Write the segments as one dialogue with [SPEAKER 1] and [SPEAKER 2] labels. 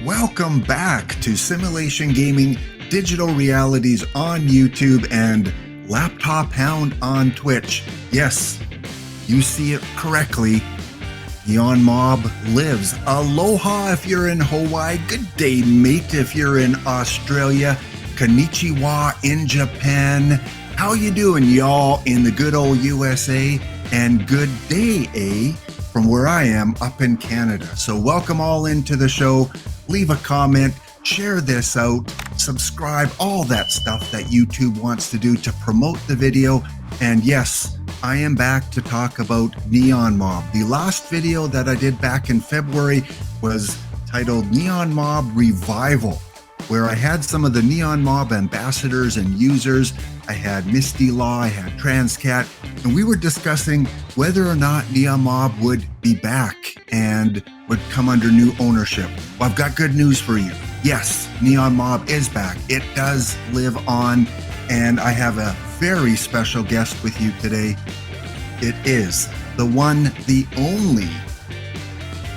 [SPEAKER 1] Welcome back to Simulation Gaming Digital Realities on YouTube and Laptop Hound on Twitch. Yes, you see it correctly. NeonMob lives. Aloha if you're in Hawaii. Good day, mate, if you're in Australia. Konnichiwa in Japan. How you doing, y'all, in the good old USA? And good day, from where I am up in Canada. So welcome all into the show. Leave a comment, share this out, subscribe, all that stuff that YouTube wants to do to promote the video. And yes, I am back to talk about NeonMob. The last video that I did back in February was titled NeonMob Revival, where I had some of the NeonMob ambassadors and users. I had Misty Law, I had Transcat, and we were discussing whether or not NeonMob would be back and would come under new ownership. Well, I've got good news for you. Yes, NeonMob is back. It does live on, and I have a very special guest with you today. It is the one, the only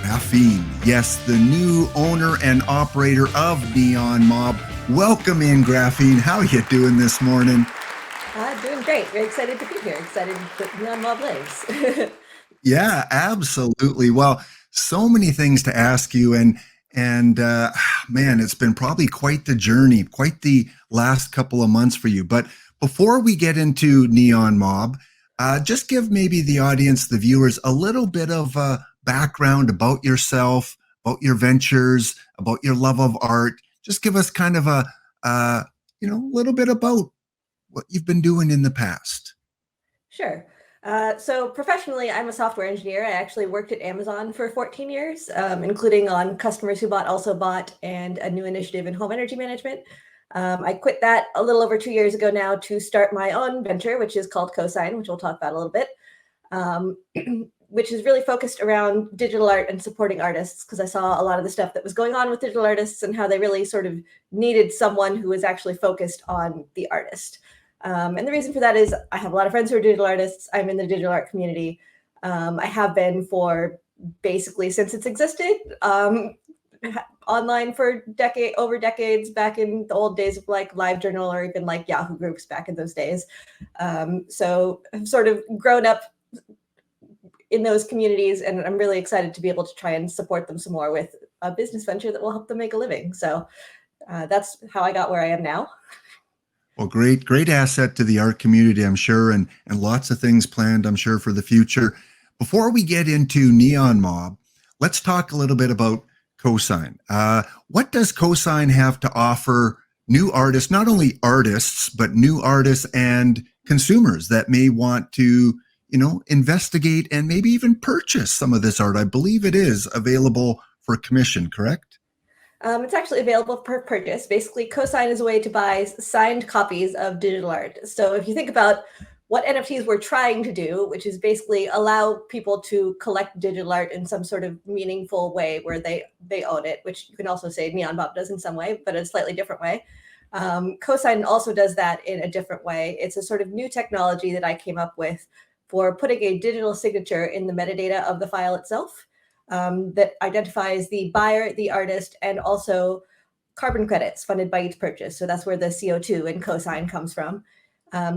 [SPEAKER 1] Graphene. Yes, the new owner and operator of NeonMob. Welcome in, Graphene. How are you doing this morning?
[SPEAKER 2] Doing great. Very excited to be here. Excited that NeonMob lives.
[SPEAKER 1] Yeah, absolutely. Well, so many things to ask you, and man, it's been probably quite the journey, quite the last couple of months for you. But before we get into NeonMob, just give maybe the audience, the viewers, a little bit of background about yourself, about your ventures, about your love of art. Just give us kind of a little bit about what you've been doing in the past.
[SPEAKER 2] Sure. So professionally, I'm a software engineer. I actually worked at Amazon for 14 years, including on Customers Who Bought Also Bought and a new initiative in home energy management. I quit that a little over 2 years ago now to start my own venture, which is called Cosign, which we'll talk about a little bit, which is really focused around digital art and supporting artists, because I saw a lot of the stuff that was going on with digital artists and how they really sort of needed someone who was actually focused on the artist. And the reason for that is I have a lot of friends who are digital artists. I'm in the digital art community. I have been for basically since it's existed, online for over decades, back in the old days of like LiveJournal or even like Yahoo groups back in those days. So I've sort of grown up in those communities, and I'm really excited to be able to try and support them some more with a business venture that will help them make a living. So that's how I got where I am now.
[SPEAKER 1] Well, great asset to the art community, I'm sure, and lots of things planned, I'm sure, for the future. Before we get into NeonMob, let's talk a little bit about Cosign. What does Cosign have to offer new artists, not only artists, but new artists and consumers that may want to, investigate and maybe even purchase some of this art? I believe it is available for commission, correct?
[SPEAKER 2] It's actually available per purchase. Basically, Cosign is a way to buy signed copies of digital art. So if you think about what NFTs we're trying to do, which is basically allow people to collect digital art in some sort of meaningful way where they own it, which you can also say NeonMob does in some way, but in a slightly different way. Cosign also does that in a different way. It's a sort of new technology that I came up with for putting a digital signature in the metadata of the file itself. That identifies the buyer, the artist, and also carbon credits funded by each purchase. So that's where the CO2 in Cosign comes from.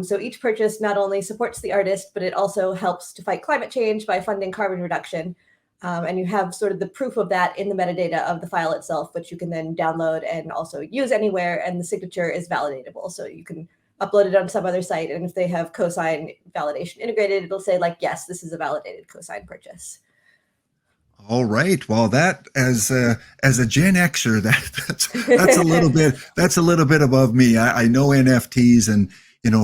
[SPEAKER 2] So each purchase not only supports the artist, but it also helps to fight climate change by funding carbon reduction. And you have sort of the proof of that in the metadata of the file itself, which you can then download and also use anywhere. And the signature is validatable. So you can upload it on some other site. And if they have Cosign validation integrated, it'll say like, yes, this is a validated Cosign purchase.
[SPEAKER 1] All right. Well, that as a Gen Xer, that's a little bit above me. I know NFTs, and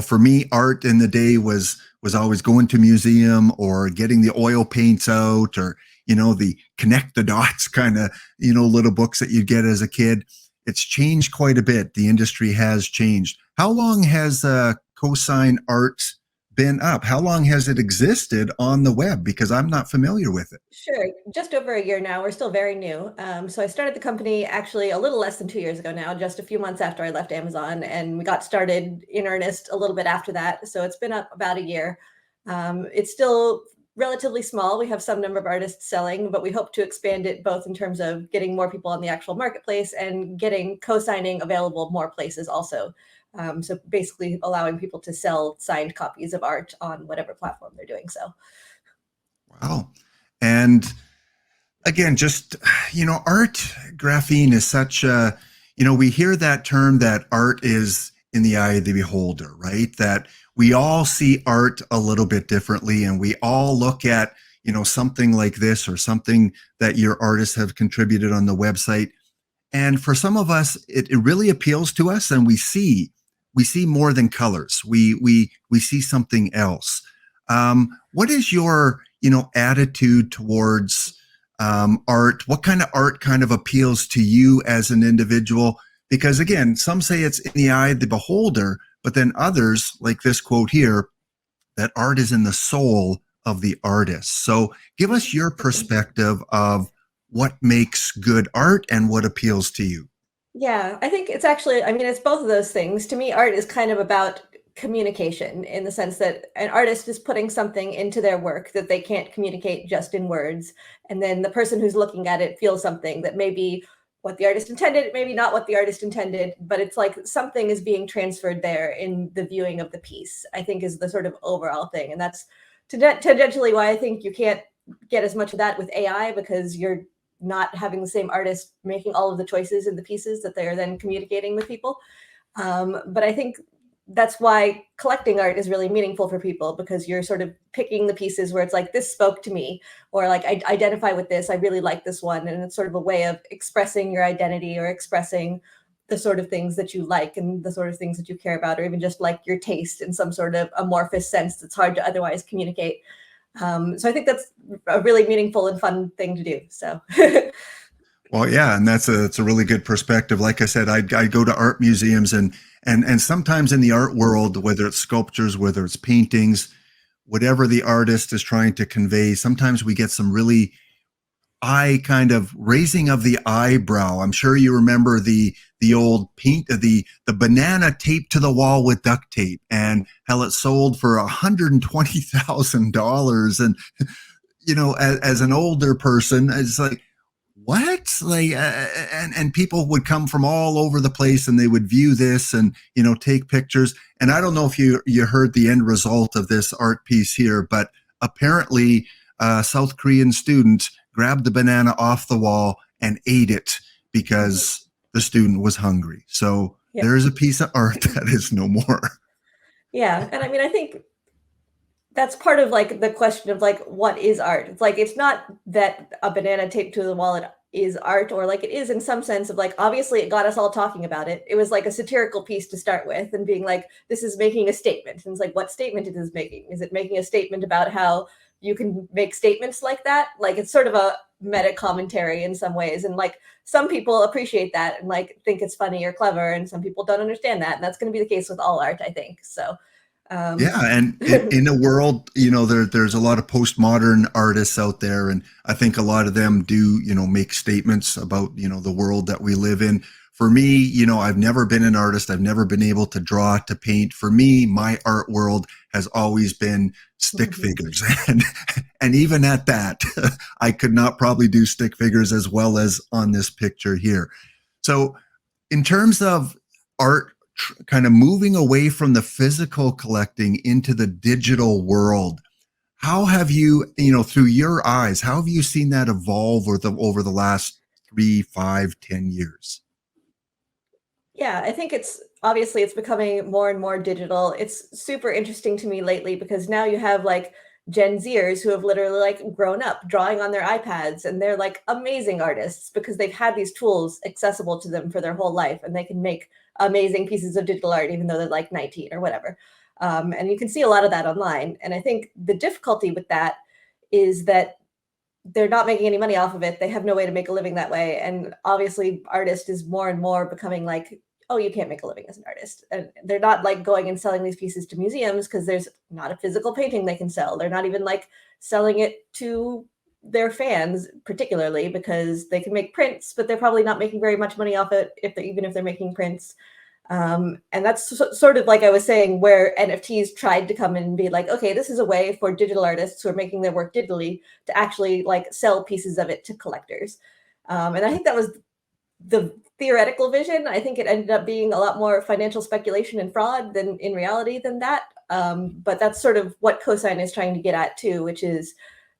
[SPEAKER 1] for me, art in the day was always going to museum or getting the oil paints out, or the connect the dots kind of little books that you get as a kid. It's changed quite a bit. The industry has changed. How long has Cosign art been up? How long has it existed on the web? Because I'm not familiar with it.
[SPEAKER 2] Sure. Just over a year now. We're still very new. So I started the company actually a little less than 2 years ago now, just a few months after I left Amazon, and we got started in earnest a little bit after that. So it's been up about a year. It's still relatively small. We have some number of artists selling, but we hope to expand it both in terms of getting more people on the actual marketplace and getting co-signing available more places also. So basically allowing people to sell signed copies of art on whatever platform they're doing so.
[SPEAKER 1] Wow. And again, just, art, graphene is such a, we hear that term that art is in the eye of the beholder, right? That we all see art a little bit differently, and we all look at, something like this or something that your artists have contributed on the website. And for some of us, it really appeals to us, and we see more than colors. We see something else. What is your, attitude towards art? What kind of art kind of appeals to you as an individual? Because again, some say it's in the eye of the beholder, but then others, like this quote here, that art is in the soul of the artist. So give us your perspective of what makes good art and what appeals to you.
[SPEAKER 2] Yeah, I think it's actually, I mean, it's both of those things. To me, art is kind of about communication in the sense that an artist is putting something into their work that they can't communicate just in words. And then the person who's looking at it feels something that may be what the artist intended, maybe not what the artist intended, but it's like something is being transferred there in the viewing of the piece, I think is the sort of overall thing. And that's tangentially why I think you can't get as much of that with AI, because you're not having the same artist making all of the choices in the pieces that they're then communicating with people. But I think that's why collecting art is really meaningful for people, because you're sort of picking the pieces where it's like, this spoke to me, or like, I identify with this, I really like this one. And it's sort of a way of expressing your identity or expressing the sort of things that you like and the sort of things that you care about, or even just like your taste in some sort of amorphous sense that's hard to otherwise communicate. So I think that's a really meaningful and fun thing to do. So.
[SPEAKER 1] Well, yeah, and it's a really good perspective. Like I said, I go to art museums, and sometimes in the art world, whether it's sculptures, whether it's paintings, whatever the artist is trying to convey, sometimes we get some really eye kind of raising of the eyebrow. I'm sure you remember the old paint, the banana taped to the wall with duct tape, and how it sold for $120,000. And as an older person, it's like, what? Like, and people would come from all over the place, and they would view this and take pictures. And I don't know if you heard the end result of this art piece here, but apparently a South Korean student grabbed the banana off the wall and ate it because the student was hungry. So
[SPEAKER 2] Yep.
[SPEAKER 1] There is a piece of art that is no more.
[SPEAKER 2] Yeah, and I mean, I think that's part of like the question of like, what is art? It's like, it's not that a banana taped to the wall is art, or like it is in some sense of like, obviously it got us all talking about it. It was like a satirical piece to start with, and being like, this is making a statement. And it's like, what statement it is making? Is it making a statement about how you can make statements like that? Like, it's sort of a meta commentary in some ways. And like, some people appreciate that and like think it's funny or clever, and some people don't understand that. And that's going to be the case with all art, I think. So
[SPEAKER 1] Yeah, and in a world, there's a lot of postmodern artists out there, and I think a lot of them do, make statements about, the world that we live in. For me, I've never been an artist. I've never been able to draw, to paint. For me, my art world has always been stick figures. And even at that, I could not probably do stick figures as well as on this picture here. So in terms of art, kind of moving away from the physical collecting into the digital world, how have you, through your eyes, how have you seen that evolve over the last 3, 5, 10 years?
[SPEAKER 2] Yeah, I think it's becoming more and more digital. It's super interesting to me lately, because now you have like Gen Zers who have literally like grown up drawing on their iPads, and they're like amazing artists because they've had these tools accessible to them for their whole life, and they can make amazing pieces of digital art even though they're like 19 or whatever. And you can see a lot of that online. And I think the difficulty with that is that they're not making any money off of it. They have no way to make a living that way. And obviously, artist is more and more becoming like, oh, you can't make a living as an artist. And they're not like going and selling these pieces to museums because there's not a physical painting they can sell. They're not even like selling it to their fans, particularly because they can make prints, but they're probably not making very much money off it even if they're making prints. And that's sort of like I was saying, where NFTs tried to come in and be like, okay, this is a way for digital artists who are making their work digitally to actually like sell pieces of it to collectors. And I think that was the theoretical vision. I think it ended up being a lot more financial speculation and fraud than in reality than that. But that's sort of what cosign is trying to get at too, which is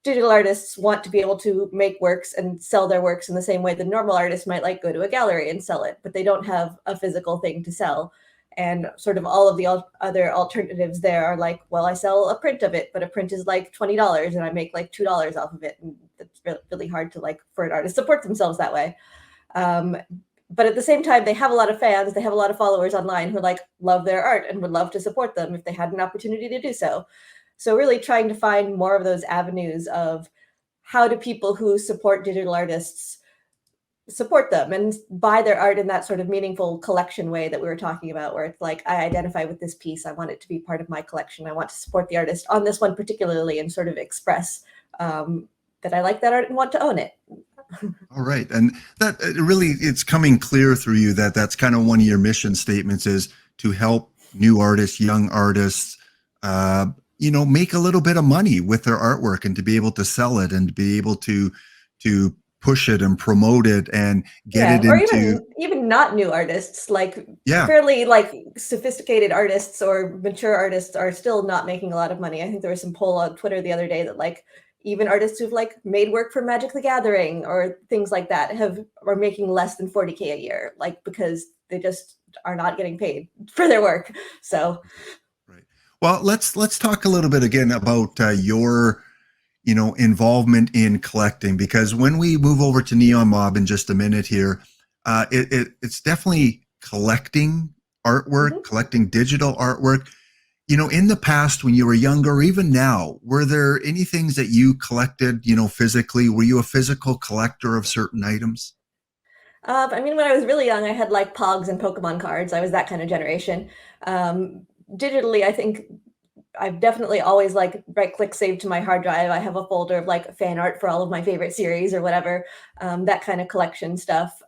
[SPEAKER 2] digital artists want to be able to make works and sell their works in the same way the normal artist might like go to a gallery and sell it, but they don't have a physical thing to sell. And sort of all of the other alternatives there are like, well, I sell a print of it, but a print is like $20 and I make like $2 off of it. And it's really hard to like for an artist support themselves that way. But at the same time, they have a lot of fans, they have a lot of followers online who like love their art and would love to support them if they had an opportunity to do so. So really trying to find more of those avenues of how do people who support digital artists support them and buy their art in that sort of meaningful collection way that we were talking about, where it's like, I identify with this piece, I want it to be part of my collection, I want to support the artist on this one particularly and sort of express that I like that art and want to own it.
[SPEAKER 1] All right. And that really, it's coming clear through you that that's kind of one of your mission statements is to help new artists, young artists, make a little bit of money with their artwork and to be able to sell it and to be able to push it and promote it and get it
[SPEAKER 2] or
[SPEAKER 1] into
[SPEAKER 2] even not new artists, like fairly like sophisticated artists or mature artists are still not making a lot of money. I think there was some poll on Twitter the other day that like even artists who've like made work for Magic the Gathering or things like that are making less than 40K a year, like because they just are not getting paid for their work. So
[SPEAKER 1] right. Well, let's talk a little bit again about your involvement in collecting, because when we move over to NeonMob in just a minute here, it's definitely collecting artwork, collecting digital artwork. In the past when you were younger, or even now, were there any things that you collected, physically? Were you a physical collector of certain items?
[SPEAKER 2] I mean, when I was really young, I had like Pogs and Pokemon cards. I was that kind of generation. Digitally, I think I've definitely always like right-click saved to my hard drive. I have a folder of like fan art for all of my favorite series or whatever, that kind of collection stuff.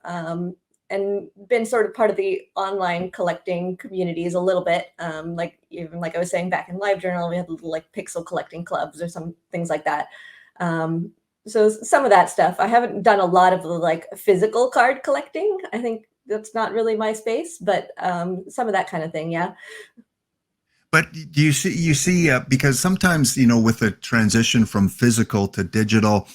[SPEAKER 2] And been sort of part of the online collecting communities a little bit. Like even like I was saying back in LiveJournal, we had little like pixel collecting clubs or some things like that. So some of that stuff. I haven't done a lot of the like physical card collecting. I think that's not really my space, but some of that kind of thing, yeah.
[SPEAKER 1] But do you see, because sometimes, with the transition from physical to digital,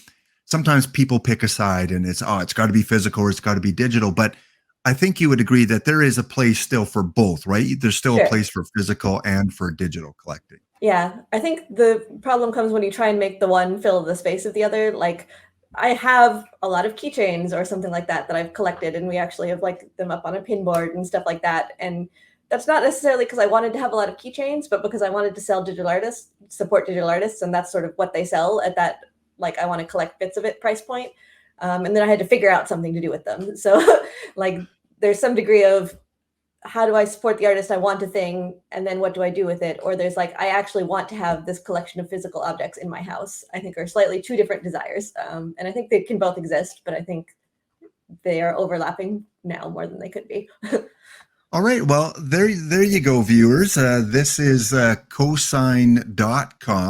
[SPEAKER 1] sometimes people pick a side and it's got to be physical or it's got to be digital. But I think you would agree that there is a place still for both, right? There's still a place for physical and for digital collecting.
[SPEAKER 2] Yeah, I think the problem comes when you try and make the one fill the space of the other. Like I have a lot of keychains or something like that I've collected, and we actually have like them up on a pin board and stuff like that. And that's not necessarily because I wanted to have a lot of keychains, but because I wanted to sell digital artists, support digital artists, and that's sort of what they sell at that, like I want to collect bits of it price point. And then I had to figure out something to do with them. So like there's some degree of how do I support the artist? I want a thing, and then what do I do with it? Or there's like, I actually want to have this collection of physical objects in my house. I think are slightly two different desires. And I think they can both exist, but I think they are overlapping now more than they could be.
[SPEAKER 1] All right. Well, there you go, viewers. This is cosign.com.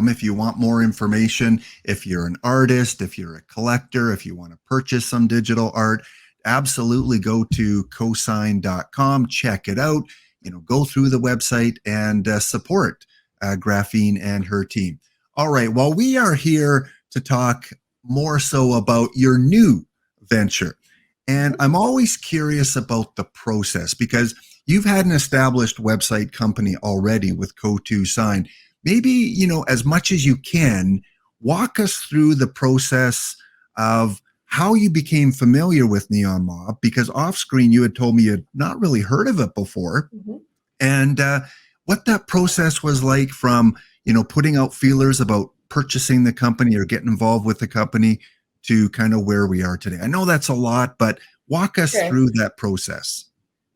[SPEAKER 1] If you want more information, if you're an artist, if you're a collector, if you want to purchase some digital art, absolutely go to cosign.com, check it out, go through the website and support Graphene and her team. All right. Well, we are here to talk more so about your new venture. And I'm always curious about the process because you've had an established website company already with cosign. Maybe, as much as you can, walk us through the process of how you became familiar with NeonMob, because off screen you had told me you'd not really heard of it before. And what that process was like from, putting out feelers about purchasing the company or getting involved with the company to kind of where we are today. I know that's a lot, but walk us through that process.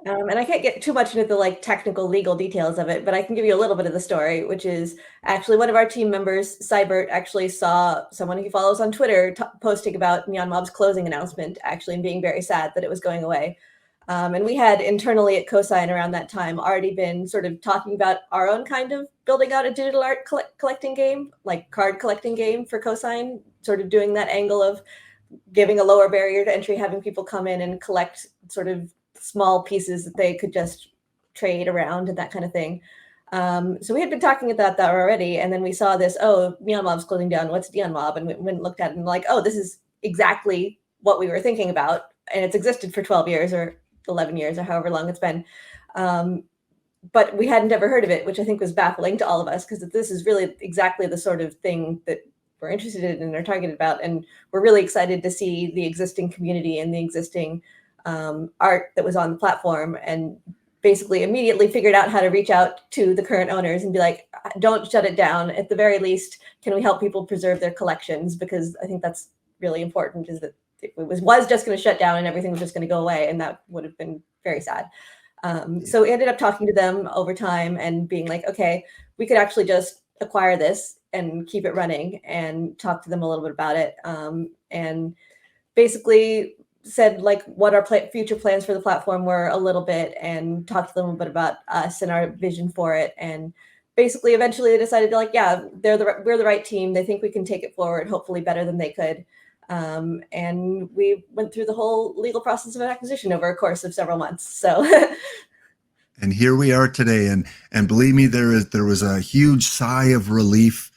[SPEAKER 2] And I can't get too much into the like technical legal details of it, but I can give you a little bit of the story, which is actually one of our team members, Cybert, actually saw someone he follows on Twitter posting about NeonMob's closing announcement, actually, and being very sad that it was going away. And we had internally at Cosign around that time already been sort of talking about our own kind of building out a digital art collecting game, like card collecting game for Cosign, sort of doing that angle of giving a lower barrier to entry, having people come in and collect sort of small pieces that they could just trade around and that kind of thing. So we had been talking about that already, and then we saw this, oh, NeonMob's closing down, what's NeonMob? And we went and looked at it and like, oh, this is exactly what we were thinking about, and it's existed for 12 years or 11 years or however long it's been. But we hadn't ever heard of it, which I think was baffling to all of us, because this is really exactly the sort of thing that we're interested in and are targeted about. And we're really excited to see the existing community and the existing art that was on the platform, and basically immediately figured out how to reach out to the current owners and be like, don't shut it down. At the very least, can we help people preserve their collections? Because I think that's really important, is that it was just going to shut down and everything was just going to go away, and that would have been very sad. So we ended up talking to them over time and being like, okay, we could actually just acquire this and keep it running, and talk to them a little bit about it. And basically said like what our future plans for the platform were a little bit, and talked to them a little bit about us and our vision for it. And basically eventually they decided to like, yeah, we're the right team. They think we can take it forward, hopefully better than they could. And we went through the whole legal process of an acquisition over a course of several months. So
[SPEAKER 1] and here we are today. And believe me, there was a huge sigh of relief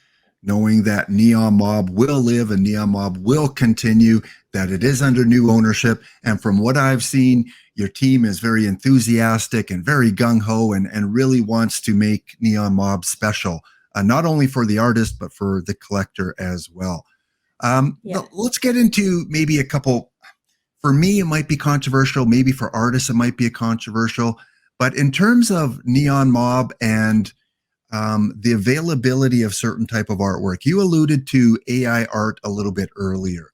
[SPEAKER 1] knowing that NeonMob will live and NeonMob will continue, that it is under new ownership. And from what I've seen, your team is very enthusiastic and very gung-ho, and really wants to make NeonMob special, not only for the artist, but for the collector as well. Let's get into maybe a couple. For me, it might be controversial. Maybe for artists, it might be a controversial. But in terms of NeonMob and the availability of certain type of artwork, you alluded to AI art a little bit earlier.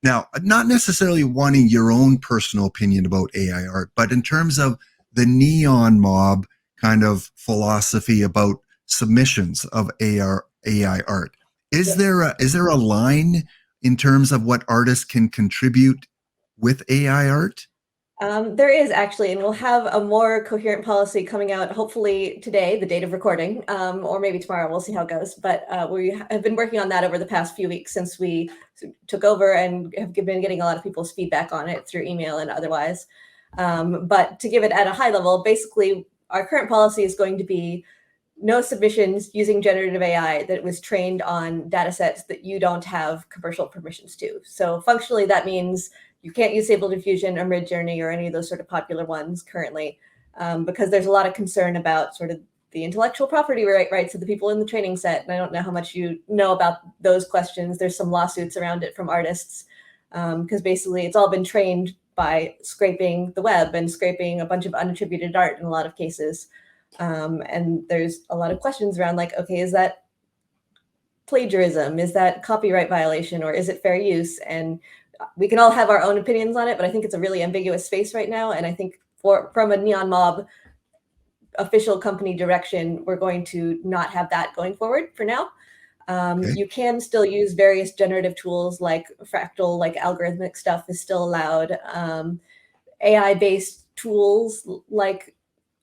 [SPEAKER 1] Now, not necessarily wanting your own personal opinion about AI art, but in terms of the NeonMob kind of philosophy about submissions of AI art, is there a line in terms of what artists can contribute with AI art?
[SPEAKER 2] There is actually, and we'll have a more coherent policy coming out hopefully today, the date of recording, or maybe tomorrow. We'll see how it goes. But we have been working on that over the past few weeks since we took over, and have been getting a lot of people's feedback on it through email and otherwise. But to give it at a high level, basically, our current policy is going to be no submissions using generative AI that was trained on data sets that you don't have commercial permissions to. So functionally, that means you can't use Stable Diffusion or Midjourney or any of those sort of popular ones currently, because there's a lot of concern about sort of the intellectual property rights of the people in the training set. And I don't know how much you know about those questions. There's some lawsuits around it from artists, because basically it's all been trained by scraping the web and scraping a bunch of unattributed art in a lot of cases. And there's a lot of questions around like, okay, is that plagiarism? Is that copyright violation? Or is it fair use? And we can all have our own opinions on it, but I think it's a really ambiguous space right now. And I think from a NeonMob official company direction, we're going to not have that going forward for now. Okay. You can still use various generative tools like fractal, like algorithmic stuff is still allowed. AI-based tools like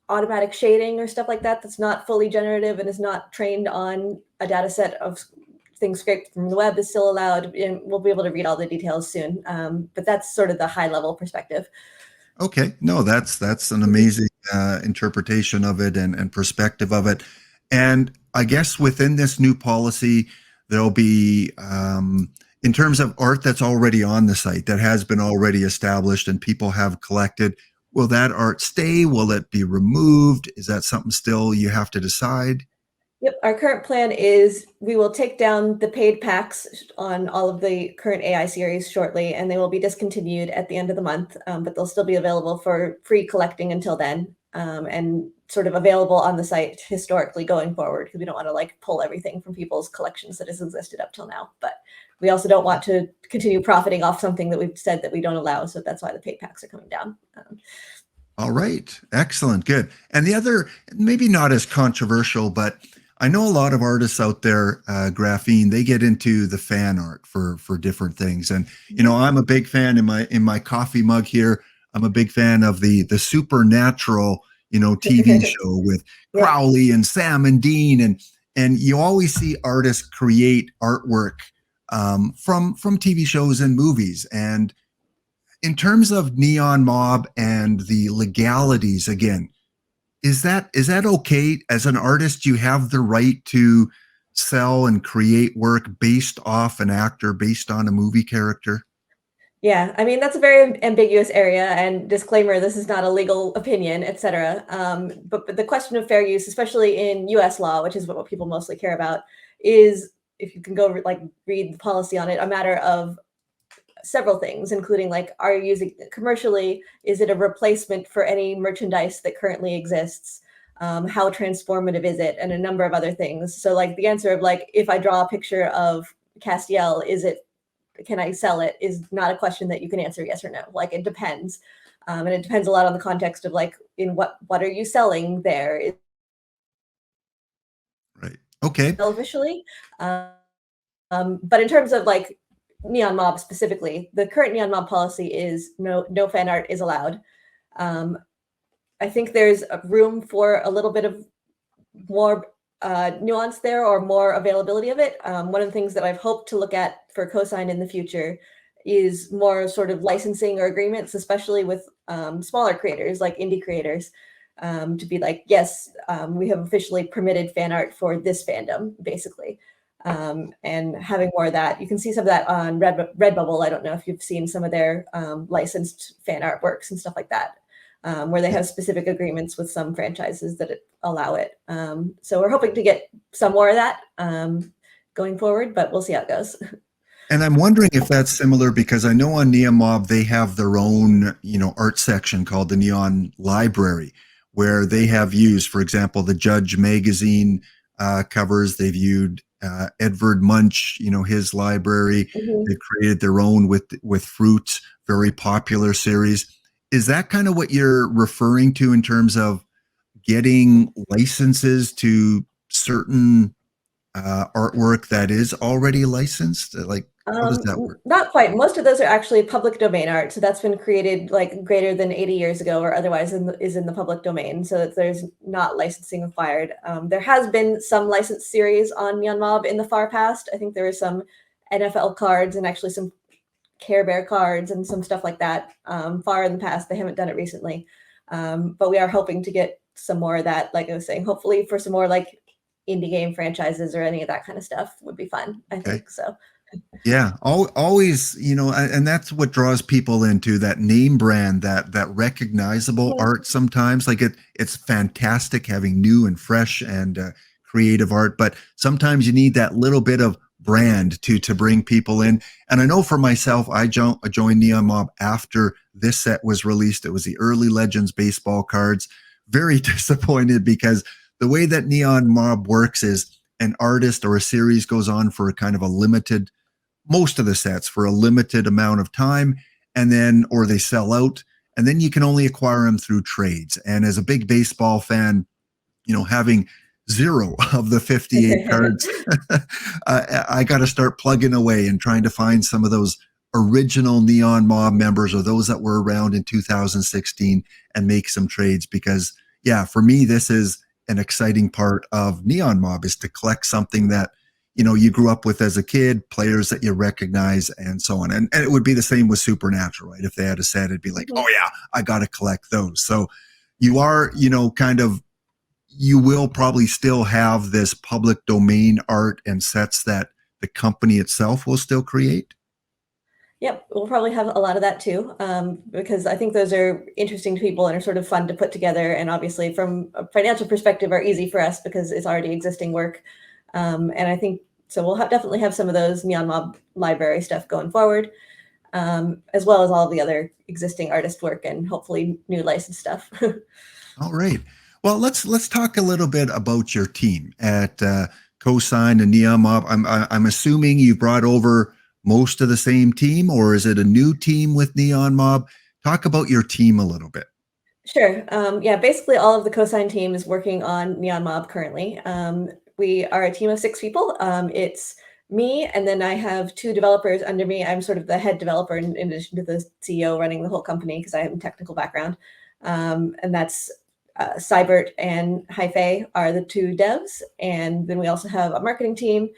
[SPEAKER 2] automatic shading or stuff like that, that's not fully generative and is not trained on a data set of things scraped from the web, is still allowed, and we'll be able to read all the details soon. But that's sort of the high level perspective.
[SPEAKER 1] Okay, no, that's an amazing interpretation of it and perspective of it. And I guess within this new policy, there'll be, in terms of art that's already on the site, that has been already established and people have collected, will that art stay? Will it be removed? Is that something still you have to decide?
[SPEAKER 2] Yep, our current plan is we will take down the paid packs on all of the current AI series shortly, and they will be discontinued at the end of the month, but they'll still be available for free collecting until then, and sort of available on the site historically going forward, because we don't want to like pull everything from people's collections that has existed up till now. But we also don't want to continue profiting off something that we've said that we don't allow, so that's why the paid packs are coming down.
[SPEAKER 1] All right, excellent, good. And the other, maybe not as controversial, but I know a lot of artists out there, Graphene, they get into the fan art for different things. And, you know, I'm a big fan in my coffee mug here. I'm a big fan of the Supernatural, TV show with
[SPEAKER 2] Yep.
[SPEAKER 1] Crowley and Sam and Dean, and you always see artists create artwork from TV shows and movies. And in terms of Neon Mob and the legalities, again, is that okay? As an artist, you have the right to sell and create work based off an actor, based on a movie character?
[SPEAKER 2] Yeah, I mean, that's a very ambiguous area, and disclaimer, this is not a legal opinion, etc. But the question of fair use, especially in US law, which is what people mostly care about, is, if you can go like read the policy on it, a matter of several things, including like, are you using it commercially? Is it a replacement for any merchandise that currently exists? How transformative is it? And a number of other things. So like the answer of like, if I draw a picture of Castiel, can I sell it, is not a question that you can answer yes or no. Like it depends. And it depends a lot on the context of like, in what are you selling there? Is
[SPEAKER 1] Right. Okay.
[SPEAKER 2] it officially? But in terms of like Neon Mob specifically, the current Neon Mob policy is no fan art is allowed. I think there's a room for a little bit of more nuance there, or more availability of it. One of the things that I've hoped to look at for cosign in the future is more sort of licensing or agreements, especially with smaller creators like indie creators, to be like, yes, we have officially permitted fan art for this fandom, basically. And having more of that. You can see some of that on Redbubble. I don't know if you've seen some of their licensed fan artworks and stuff like that, where they have specific agreements with some franchises that allow it. So we're hoping to get some more of that going forward, but we'll see how it goes.
[SPEAKER 1] And I'm wondering if that's similar because I know on NeonMob they have their own, art section called the Neon Library, where they have used, for example, the Judge magazine covers. They've used Edvard Munch, his library.
[SPEAKER 2] Mhm.
[SPEAKER 1] They've created their own with Fruit, very popular series. Is that kind of what you're referring to in terms of getting licenses to certain artwork that is already licensed? Like, how does that work?
[SPEAKER 2] Not quite. Most of those are actually public domain art. So that's been created like greater than 80 years ago, or otherwise is in the public domain. So that there's not licensing required. There has been some licensed series on NeonMob in the far past. I think there were some NFL cards and actually some Care Bear cards and some stuff like that far in the past. They haven't done it recently. But we are hoping to get some more of that, like I was saying, hopefully for some more like indie game franchises or any of that kind of stuff would be fun, I
[SPEAKER 1] Okay.
[SPEAKER 2] think. So
[SPEAKER 1] Yeah, always, and that's what draws people into that name brand, that recognizable
[SPEAKER 2] yeah.
[SPEAKER 1] art. Sometimes, like it's fantastic having new and fresh and creative art, but sometimes you need that little bit of brand to bring people in. And I know for myself, I joined Neon Mob after this set was released. It was the early Legends baseball cards. Very disappointed because the way that Neon Mob works is an artist or a series goes on for kind of a limited, most of the sets for a limited amount of time, and then or they sell out, and then you can only acquire them through trades. And as a big baseball fan, having zero of the 58 cards, I got to start plugging away and trying to find some of those original Neon Mob members or those that were around in 2016 and make some trades. Because yeah, for me, this is an exciting part of Neon Mob, is to collect something that you grew up with as a kid, players that you recognize, and so on. And it would be the same with Supernatural, right? If they had a set, it'd be like,
[SPEAKER 2] Mhm.
[SPEAKER 1] oh yeah, I got to collect those. So you are, kind of, you will probably still have this public domain art and sets that the company itself will still create.
[SPEAKER 2] Yep, we'll probably have a lot of that too, because I think those are interesting to people and are sort of fun to put together. And obviously, from a financial perspective, are easy for us because it's already existing work. And I think so. We'll definitely have some of those Neon Mob library stuff going forward, as well as all the other existing artist work and hopefully new licensed stuff.
[SPEAKER 1] All right. Well, let's talk a little bit about your team at Cosign and NeonMob. I'm assuming you brought over most of the same team, or is it a new team with NeonMob? Talk about your team a little bit.
[SPEAKER 2] Sure. Yeah, basically all of the cosign team is working on Neon Mob currently. We are a team of 6 people. It's me, and then I have 2 developers under me. I'm sort of the head developer in addition to the CEO running the whole company because I have a technical background. And that's Cybert and Hi-Fi are the 2 devs. And then we also have a marketing team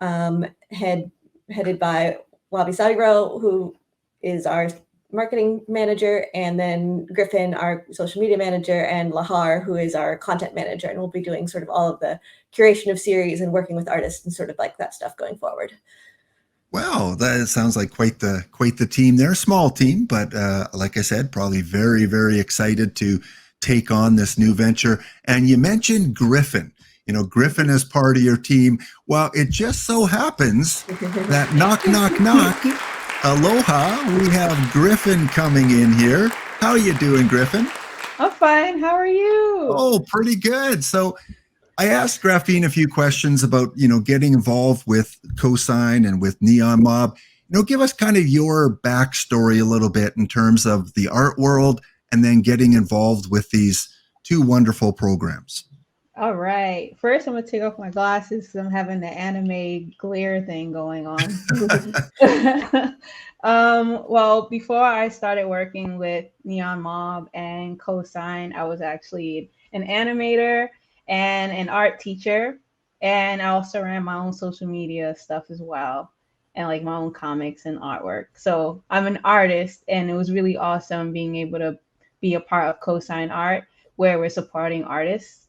[SPEAKER 2] headed by Wabi Sabiro, who is our marketing manager, and then Griffin, our social media manager, and Lahar, who is our content manager, and we'll be doing sort of all of the curation of series and working with artists and sort of like that stuff going forward.
[SPEAKER 1] Wow, that sounds like quite the team. They're a small team, but like I said, probably very, very excited to take on this new venture. And you mentioned Griffin. You know, Griffin is part of your team. Well, it just so happens that knock, knock, knock. Aloha, we have Griffin coming in here. How are you doing, Griffin?
[SPEAKER 3] I'm fine. How are you?
[SPEAKER 1] Oh, pretty good. So I asked Graphene a few questions about, getting involved with Cosign and with NeonMob. Give us kind of your backstory a little bit in terms of the art world and then getting involved with these 2 wonderful programs.
[SPEAKER 3] All right. First, I'm going to take off my glasses because I'm having the anime glare thing going on. Well, before I started working with NeonMob and Cosign, I was actually an animator and an art teacher. And I also ran my own social media stuff as well, and like my own comics and artwork. So I'm an artist, and it was really awesome being able to be a part of Cosign Art, where we're supporting artists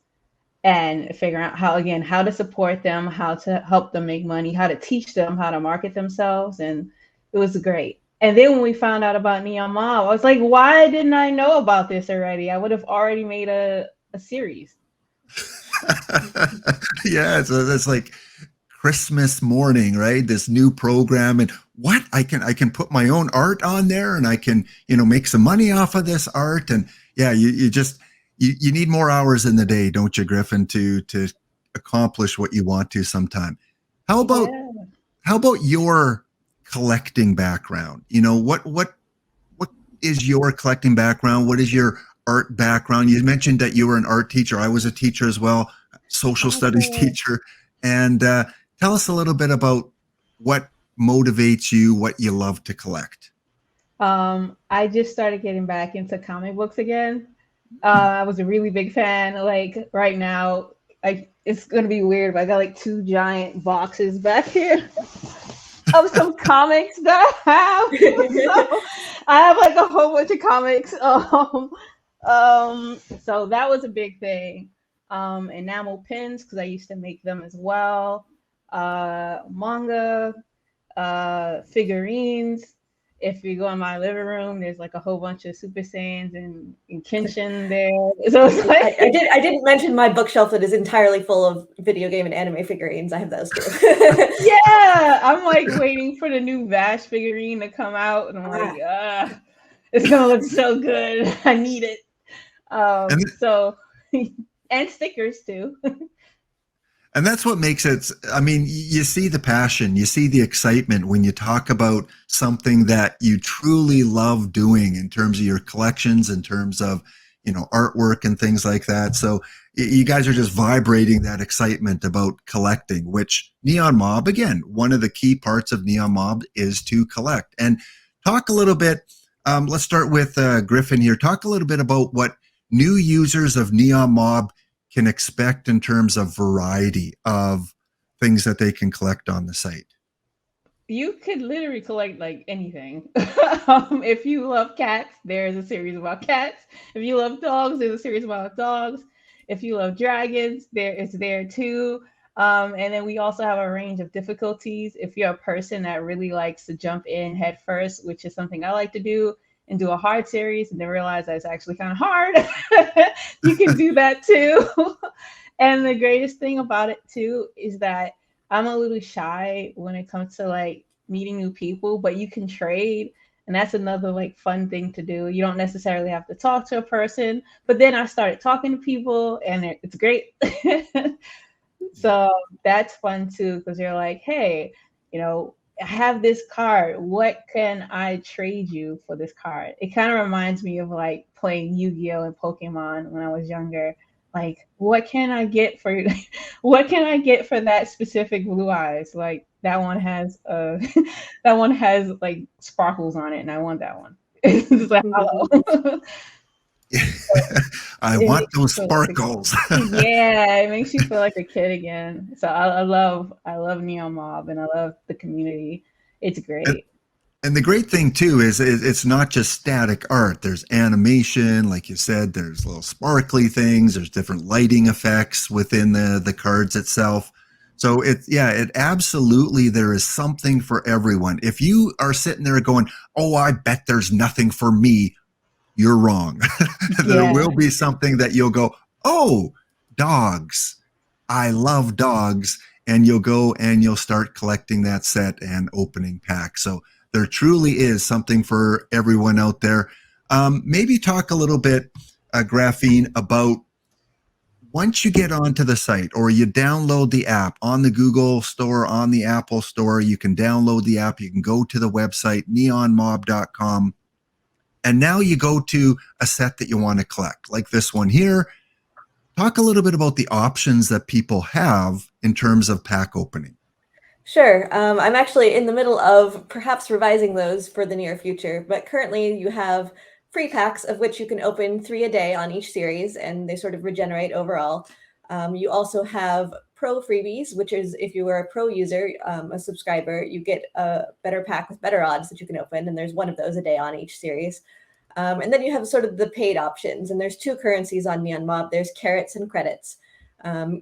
[SPEAKER 3] and figuring out how to support them, how to help them make money, how to teach them how to market themselves. And it was great. And then when we found out about NeonMob, I was like, why didn't I know about this already? I would have already made a series.
[SPEAKER 1] Yeah, so that's like Christmas morning, right? This new program, and what I can put my own art on there, and I can make some money off of this art. And yeah, you need more hours in the day, don't you, Griffin, to accomplish what you want to sometime. How about your collecting background? What is your collecting background? What is your art background? You mentioned that you were an art teacher. I was a teacher as well, social studies teacher. And tell us a little bit about what motivates you, what you love to collect.
[SPEAKER 3] I just started getting back into comic books again. I was a really big fan. Like right now, it's gonna be weird, but I got like 2 giant boxes back here of some comics that I have. So I have like a whole bunch of comics. So that was a big thing. Enamel pins, because I used to make them as well. Manga, figurines. If you go in my living room, there's like a whole bunch of Super Saiyans and Kenshin there. So it's like
[SPEAKER 2] I didn't mention my bookshelf that is entirely full of video game and anime figurines. I have those too.
[SPEAKER 3] Yeah, I'm like waiting for the new Vash figurine to come out, and I'm like, it's gonna look so good. I need it. So and stickers too.
[SPEAKER 1] And that's what makes it, I mean, you see the passion, you see the excitement when you talk about something that you truly love doing in terms of your collections, in terms of, artwork and things like that. So you guys are just vibrating that excitement about collecting, which NeonMob, again, one of the key parts of NeonMob is to collect. And talk a little bit, let's start with Griffin here. Talk a little bit about what new users of NeonMob can expect in terms of variety of things that they can collect on the site.
[SPEAKER 3] You could literally collect like anything. If you love cats, there's a series about cats. If you love dogs, there's a series about dogs. If you love dragons, it's there too. And then we also have a range of difficulties. If you're a person that really likes to jump in head first, which is something I like to do, and do a hard series and then realize that it's actually kind of hard, you can do that too. And the greatest thing about it too is that I'm a little shy when it comes to like meeting new people, but you can trade. And that's another like fun thing to do. You don't necessarily have to talk to a person, but then I started talking to people and it's great. So that's fun too, because you're like, hey, I have this card. What can I trade you for this card? It kind of reminds me of like playing Yu-Gi-Oh! And Pokemon when I was younger. Like, what can I get for that specific blue eyes? Like, that one has that one has like sparkles on it, and I want that one. It's like hello.
[SPEAKER 1] I
[SPEAKER 3] It
[SPEAKER 1] want
[SPEAKER 3] makes you
[SPEAKER 1] those
[SPEAKER 3] feel like
[SPEAKER 1] sparkles.
[SPEAKER 3] yeah, it makes you feel like a kid again. So I love Neon Mob and I love the community. It's
[SPEAKER 1] and,
[SPEAKER 3] great.
[SPEAKER 1] and the great thing too is it's not just static art. There's animation, like you said. There's little sparkly things. There's different lighting effects within the cards itself. So it absolutely, there is something for everyone. If you are sitting there going, "Oh, I bet there's nothing for me," you're wrong. There
[SPEAKER 3] Yeah.
[SPEAKER 1] will be something that you'll go, "Oh, dogs. I love dogs." And you'll go and you'll start collecting that set and opening packs. So there truly is something for everyone out there. Maybe talk a little bit, Graphene, about once you get onto the site or you download the app on the Google Store, on the Apple Store, you can download the app. You can go to the website, neonmob.com. And now you go to a set that you want to collect, like this one here. Talk a little bit about the options that people have in terms of pack opening.
[SPEAKER 2] Sure. I'm actually in the middle of perhaps revising those for the near future, but currently you have free packs of which you can open 3 a day on each series, and they sort of regenerate overall. You also have pro freebies, which is if you are a pro user, a subscriber, you get a better pack with better odds that you can open, and there's one of those a day on each series. And then you have sort of the paid options, and there's 2 currencies on NeonMob. There's carrots and credits.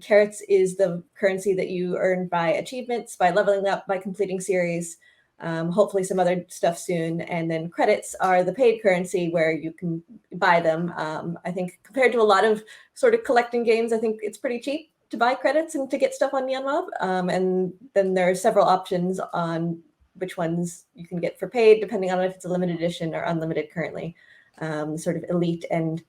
[SPEAKER 2] Carrots is the currency that you earn by achievements, by leveling up, by completing series, hopefully some other stuff soon. And then credits are the paid currency where you can buy them. I think compared to a lot of sort of collecting games, I think it's pretty cheap to buy credits and to get stuff on NeonMob. And then there are several options on which ones you can get for paid, depending on if it's a limited edition or unlimited currently. Sort of elite and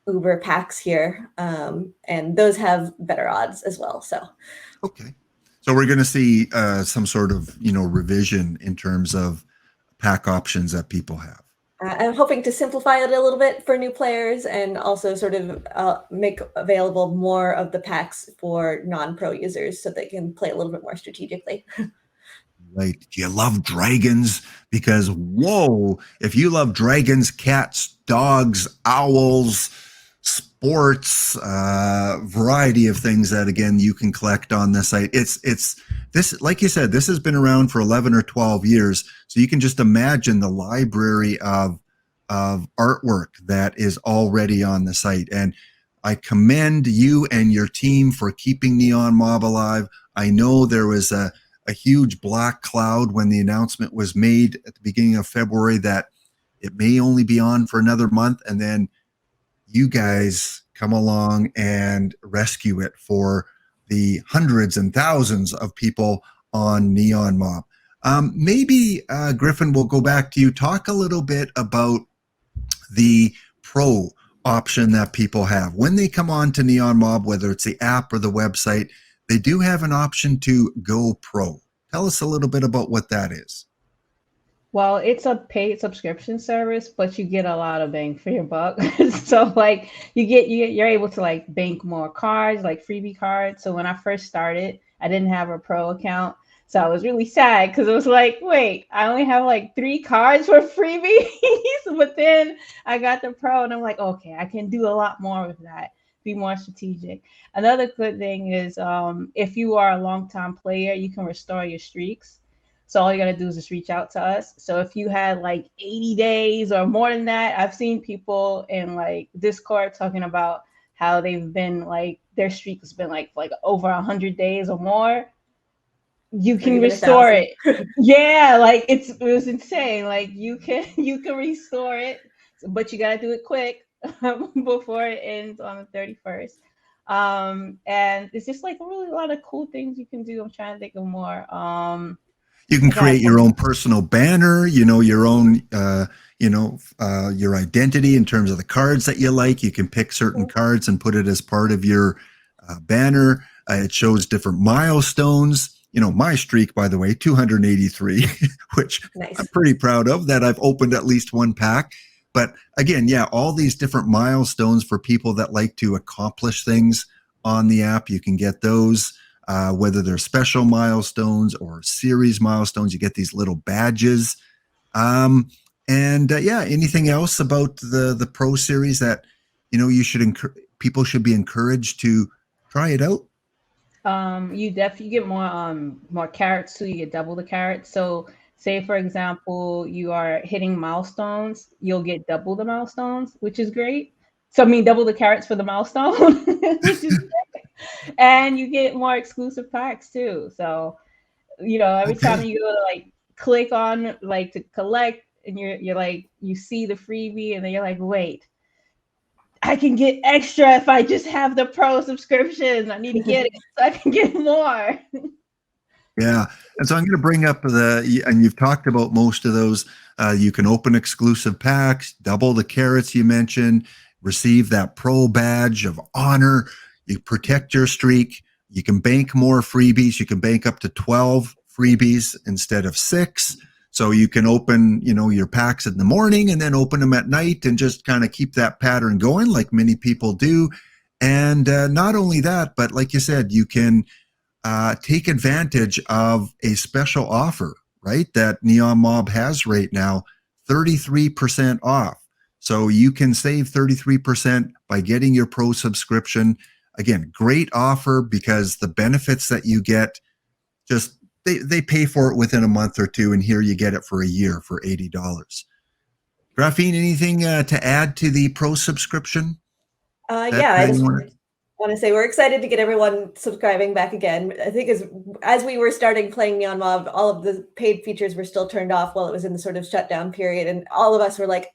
[SPEAKER 2] Uber packs here, and those have better odds as well. So,
[SPEAKER 1] okay, so we're going to see some sort of revision in terms of pack options that people have.
[SPEAKER 2] I'm hoping to simplify it a little bit for new players, and also sort of make available more of the packs for non-pro users, so they can play a little bit more strategically.
[SPEAKER 1] Right? Do you love dragons? Because whoa, if you love dragons, cats, dogs, owls, sports, variety of things that again you can collect on the site. It's this, like you said, this has been around for 11 or 12 years, so you can just imagine the library of artwork that is already on the site. And I commend you and your team for keeping NeonMob alive. I know there was a huge black cloud when the announcement was made at the beginning of February that it may only be on for another month, and then you guys come along and rescue it for the hundreds and thousands of people on NeonMob. Maybe, Griffin, we'll go back to you. Talk a little bit about the pro option that people have. When they come on to NeonMob, whether it's the app or the website, they do have an option to go pro. Tell us a little bit about what that is.
[SPEAKER 3] Well, it's a paid subscription service, but you get a lot of bang for your buck. So like you're able to like bank more cards, like freebie cards. So when I first started, I didn't have a pro account. So I was really sad because it was like, wait, I only have like 3 cards for freebies. But then I got the pro and I'm like, okay, I can do a lot more with that. Be more strategic. Another good thing is if you are a long-time player, you can restore your streaks. So all you got to do is just reach out to us. So if you had like 80 days or more than that, I've seen people in like Discord talking about how they've been like, their streak has been like over 100 days or more. You can restore it. Yeah, like it was insane. Like you can restore it, but you got to do it quick before it ends on the 31st. And it's just like really a lot of cool things you can do. I'm trying to think of more.
[SPEAKER 1] You can create your own personal banner, your own, your identity in terms of the cards that you like. You can pick certain cards and put it as part of your banner. It shows different milestones. My streak, by the way, 283, which nice. I'm pretty proud of, that I've opened at least 1 pack. But again, yeah, all these different milestones for people that like to accomplish things on the app, you can get those. whether they're special milestones or series milestones. You get these little badges. Yeah, anything else about the Pro Series that you should people should be encouraged to try it out?
[SPEAKER 3] You definitely get more carrots too. You get double the carrots. So say for example, you are hitting milestones, you'll get double the milestones, which is great. So I mean double the carrots for the milestone, which is great. And you get more exclusive packs too. So every time you go to like click on like to collect and you're like you see the freebie and then you're like, wait, I can get extra if I just have the Pro subscription. I need to get it so I can get more.
[SPEAKER 1] Yeah. And so I'm going to bring up and you've talked about most of those. You can open exclusive packs, double the carrots you mentioned, receive that Pro badge of honor. You protect your streak. You can bank more freebies. You can bank up to 12 freebies instead of 6. So you can open, your packs in the morning and then open them at night and just kind of keep that pattern going like many people do. And not only that, but like you said, you can take advantage of a special offer, right? That NeonMob has right now, 33% off. So you can save 33% by getting your Pro subscription. Again, great offer because the benefits that you get just they pay for it within a month or two, and here you get it for a year for $80. Graphene, anything to add to the Pro subscription?
[SPEAKER 2] Yeah, I just want to say we're excited to get everyone subscribing back again. I think as we were starting playing NeonMob, all of the paid features were still turned off while it was in the sort of shutdown period, and all of us were like,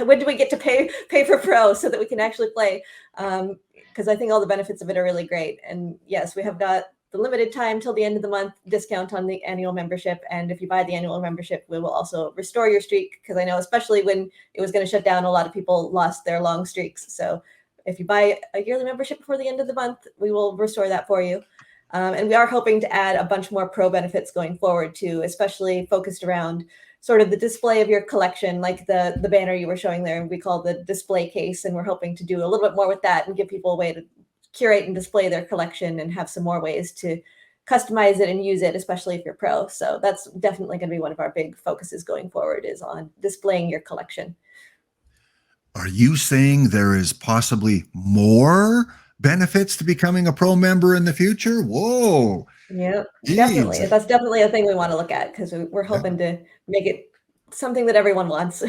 [SPEAKER 2] when do we get to pay for Pro so that we can actually play? Because I think all the benefits of it are really great. And yes, we have got the limited time till the end of the month discount on the annual membership. And if you buy the annual membership, we will also restore your streak, because I know especially when it was going to shut down, a lot of people lost their long streaks. So if you buy a yearly membership before the end of the month, we will restore that for you. And we are hoping to add a bunch more Pro benefits going forward too, especially focused around sort of the display of your collection, like the banner you were showing there, we call the display case. And we're hoping to do a little bit more with that and give people a way to curate and display their collection and have some more ways to customize it and use it, especially if you're Pro. So that's definitely going to be one of our big focuses going forward, is on displaying your collection.
[SPEAKER 1] Are you saying there is possibly more benefits to becoming a Pro member in the future? Whoa.
[SPEAKER 2] Yeah, definitely. That's definitely a thing we want to look at, because we're hoping to make it something that everyone wants.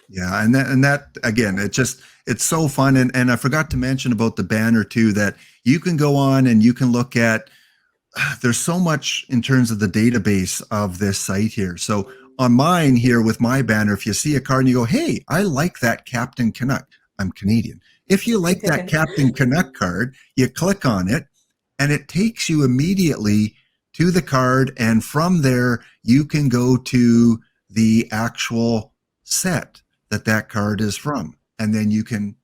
[SPEAKER 1] Yeah, and that again, it's so fun. And I forgot to mention about the banner too, that you can go on and you can look at, there's so much in terms of the database of this site here. So on mine here with my banner, if you see a card and you go, hey, I like that Captain Canuck, I'm Canadian. If you like that Captain Canuck card, you click on it and it takes you immediately to the card. And from there, you can go to the actual set that card is from. And then you can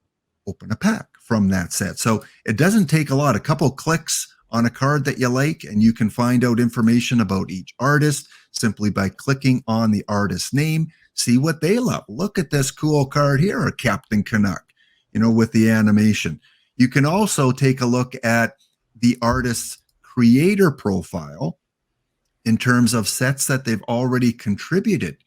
[SPEAKER 1] open a pack from that set. So it doesn't take a lot, a couple clicks on a card that you like, and you can find out information about each artist simply by clicking on the artist's name, see what they love. Look at this cool card here, a Captain Canuck, with the animation. You can also take a look at the artist's creator profile in terms of sets that they've already contributed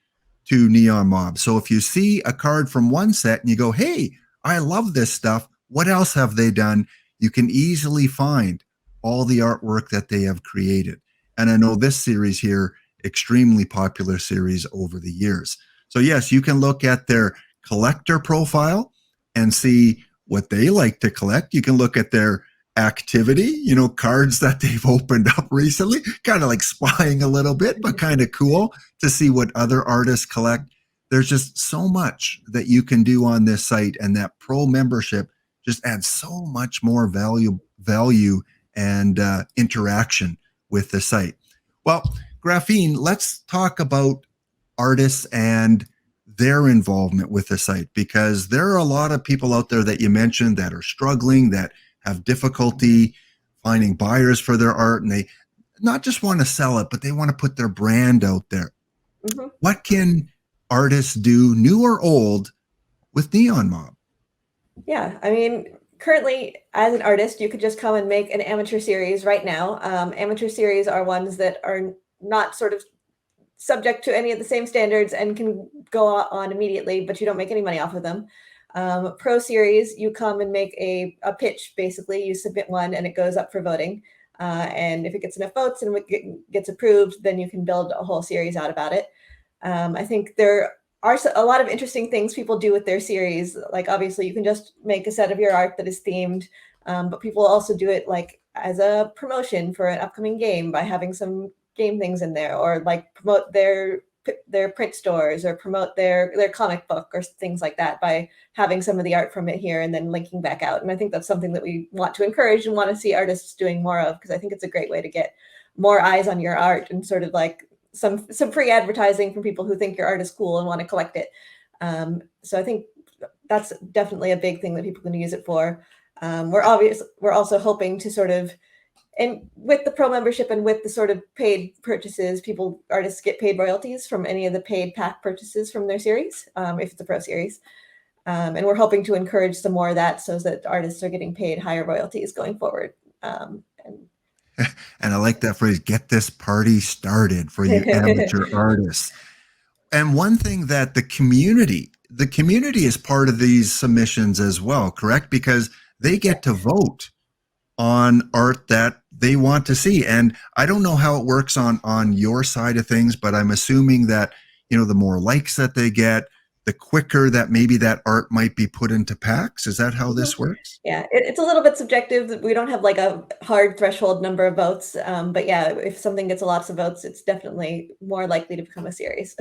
[SPEAKER 1] to NeonMob. So if you see a card from one set and you go, hey, I love this stuff, what else have they done? You can easily find all the artwork that they have created. And I know this series here, extremely popular series over the years. So yes, you can look at their collector profile and see what they like to collect. You can look at their activity, cards that they've opened up recently, kind of like spying a little bit, but kind of cool to see what other artists collect. There's just so much that you can do on this site, and that Pro membership just adds so much more value and interaction with the site. Well, Graphene, let's talk about artists and their involvement with the site, because there are a lot of people out there that you mentioned that are struggling, that have difficulty finding buyers for their art, and they not just want to sell it, but they want to put their brand out there. Mm-hmm. What can artists do, new or old, with NeonMob?
[SPEAKER 2] Yeah, I mean, currently, as an artist, you could just come and make an amateur series right now. Amateur series are ones that are not sort of subject to any of the same standards and can go on immediately, but you don't make any money off of them. Pro series, you come and make a pitch, basically. You submit one and it goes up for voting. And if it gets enough votes and it gets approved, then you can build a whole series out about it. I think there are a lot of interesting things people do with their series. Like, obviously, you can just make a set of your art that is themed, but people also do it like as a promotion for an upcoming game by having some game things in there, or like promote their print stores, or promote their comic book or things like that by having some of the art from it here and then linking back out. And I think that's something that we want to encourage and want to see artists doing more of, because I think it's a great way to get more eyes on your art and sort of like some free advertising from people who think your art is cool and want to collect it. So I think that's definitely a big thing that people can use it for. We're also hoping to sort of, and with the pro membership and with the sort of paid purchases, artists get paid royalties from any of the paid pack purchases from their series, if it's a pro series. And we're hoping to encourage some more of that so that artists are getting paid higher royalties going forward.
[SPEAKER 1] And I like that phrase, get this party started for you amateur artists. And one thing that the community is part of these submissions as well, correct? Because they get to vote on art that they want to see. And I don't know how it works on your side of things, but I'm assuming that, you know, the more likes that they get, the quicker that maybe that art might be put into packs. Is that how this works?
[SPEAKER 2] Yeah, it's a little bit subjective. We don't have like a hard threshold number of votes. But yeah, if something gets lots of votes, it's definitely more likely to become a series.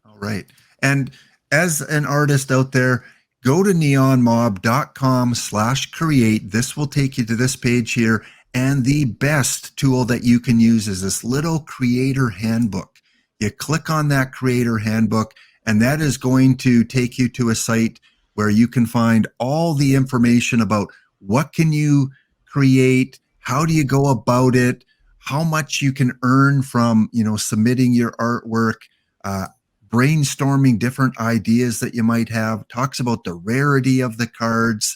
[SPEAKER 1] All right. And as an artist out there, go to neonmob.com/create. This will take you to this page here. And the best tool that you can use is this little creator handbook. You click on that creator handbook, and that is going to take you to a site where you can find all the information about what can you create, how do you go about it, how much you can earn from, you know, submitting your artwork, brainstorming different ideas that you might have, talks about the rarity of the cards,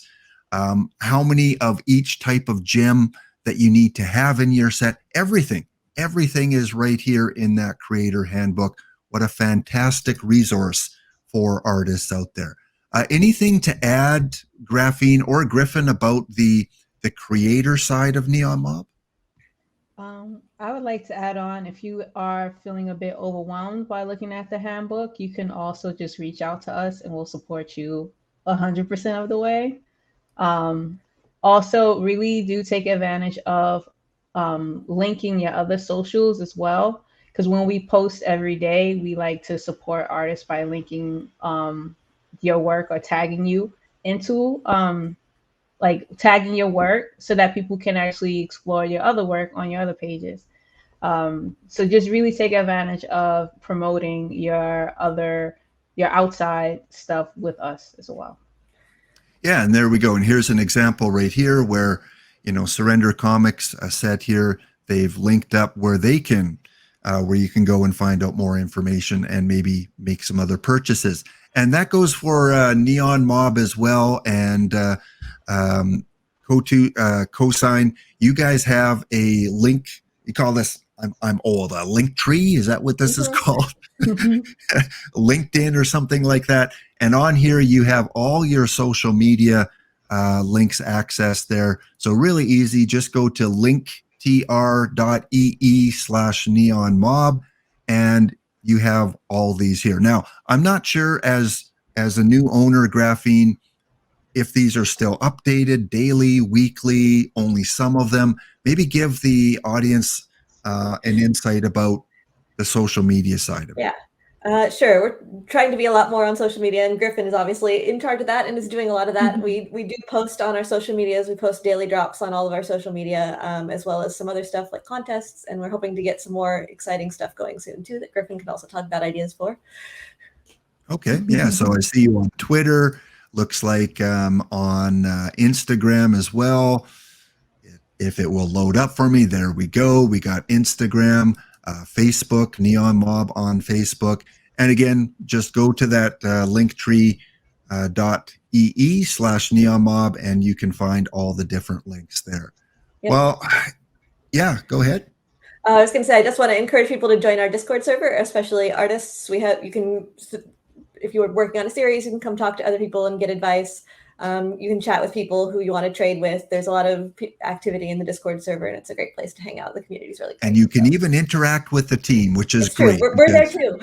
[SPEAKER 1] how many of each type of gem that you need to have in your set. Everything is right here in that creator handbook. What a fantastic resource for artists out there. Anything to add, Graphene or Griffin, about the creator side of NeonMob?
[SPEAKER 3] I would like to add on, if you are feeling a bit overwhelmed by looking at the handbook, you can also just reach out to us and we'll support you 100% of the way. Also, really do take advantage of linking your other socials as well, because when we post every day, we like to support artists by linking your work or tagging you into like tagging your work so that people can actually explore your other work on your other pages. So just really take advantage of promoting your outside stuff with us as well.
[SPEAKER 1] Yeah, and there we go. And here's an example right here where, you know, Surrender Comics said here, they've linked up where they can, where you can go and find out more information and maybe make some other purchases. And that goes for NeonMob as well. And cosign, you guys have a link. You call this, I'm old, a link tree. Is that what this is called? LinkedIn or something like that. And on here, you have all your social media links accessed there. So really easy. Just go to linktr.ee/NeonMob and you have all these here. Now, I'm not sure as a new owner, Graphene, if these are still updated daily, weekly, only some of them. Maybe give the audience an insight about the social media side of it.
[SPEAKER 2] Yeah. Sure. We're trying to be a lot more on social media, and Griffin is obviously in charge of that and is doing a lot of that. Mm-hmm. We do post on our social medias. We post daily drops on all of our social media, as well as some other stuff like contests, and we're hoping to get some more exciting stuff going soon too that Griffin can also talk about ideas for.
[SPEAKER 1] Okay. Yeah. So I see you on Twitter. Looks like on Instagram as well. If it will load up for me, there we go. We got Instagram, Facebook, NeonMob on Facebook. And again, just go to that linktree neonmob, and you can find all the different links there.
[SPEAKER 2] Yep.
[SPEAKER 1] Well, yeah, go ahead.
[SPEAKER 2] I was going to say, I just want to encourage people to join our Discord server, especially artists. You can, if you were working on a series, you can come talk to other people and get advice. You can chat with people who you want to trade with. There's a lot of activity in the Discord server, and it's a great place to hang out. The community is really great.
[SPEAKER 1] And you can even interact with the team, which is great.
[SPEAKER 2] We're there too.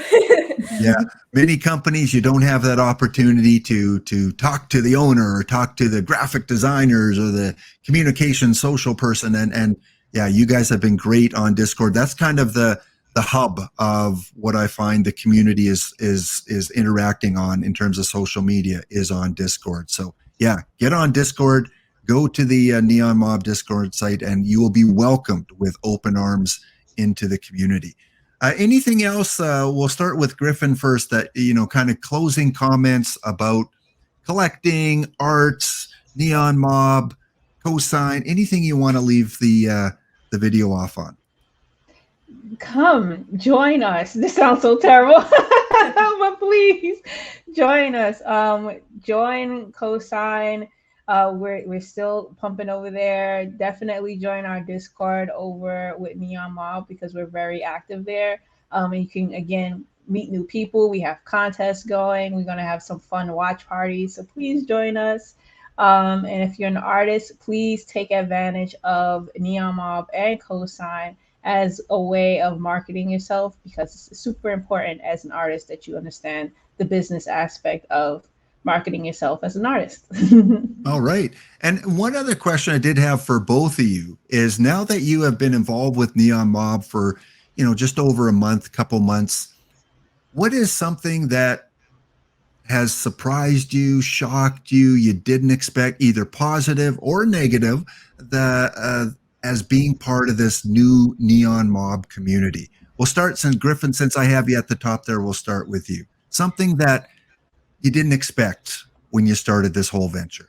[SPEAKER 1] Yeah, many companies, you don't have that opportunity to talk to the owner or talk to the graphic designers or the communication social person. And yeah, you guys have been great on Discord. That's kind of the hub of what I find the community is interacting on in terms of social media is on Discord. So yeah, get on Discord, go to the NeonMob Discord site, and you will be welcomed with open arms into the community. Anything else? We'll start with Griffin first, that, kind of closing comments about collecting, arts, NeonMob, cosign, anything you want to leave the video off on.
[SPEAKER 3] Come join us. This sounds so terrible, but please join us. Join cosign. We're still pumping over there. Definitely join our Discord over with NeonMob, because we're very active there. And you can, again, meet new people. We have contests going. We're going to have some fun watch parties. So please join us. And if you're an artist, please take advantage of NeonMob and cosign as a way of marketing yourself, because it's super important as an artist that you understand the business aspect of marketing yourself as an artist.
[SPEAKER 1] All right. And one other question I did have for both of you is, now that you have been involved with NeonMob for, just over a month, couple months, what is something that has surprised you, shocked you, you didn't expect, either positive or negative, as being part of this new NeonMob community? We'll start, Griffin, since I have you at the top there, we'll start with you. Something that you didn't expect when you started this whole venture.